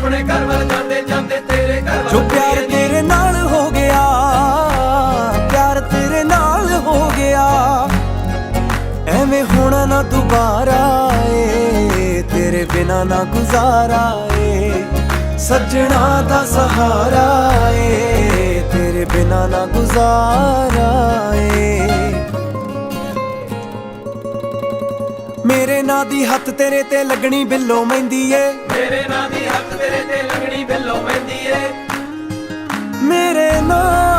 ਆਪਣੇ ਘਰ ਵੱਲ ਜਾਂਦੇ ਜਾਂਦੇ ਤੇਰੇ ਘਰ ਵੱਲ ਜੋ ਪਿਆਰ ਤੇਰੇ ਨਾਲ ਹੋ ਗਿਆ, ਪਿਆਰ ਤੇਰੇ ਨਾਲ ਹੋ ਗਿਆ, ਐਵੇਂ ਹੋਣਾ ਨਾ ਦੁਬਾਰਾ ਏ, ਤੇਰੇ ਬਿਨਾ ਨਾ ਗੁਜ਼ਾਰਾ ਏ, ਸੱਜਣਾ ਦਾ ਸਹਾਰਾ ਏ, ਤੇਰੇ ਬਿਨਾ ਨਾ ਗੁਜ਼ਾਰਾ ਏ। ਮੇਰੇ ਨਾਂ ਦੀ ਹੱਥ ਤੇਰੇ ਤੇ ਲੱਗਣੀ ਬਿੱਲੋ ਮਹਿੰਦੀ ਏ, ਮੇਰੇ ਨਾਂ ਦੀ ਹੱਥ ਤੇਰੇ ਤੇ ਲੱਗਣੀ ਬਿੱਲੋ ਮਹਿੰਦੀ ਏ, ਮੇਰੇ ਨਾਂ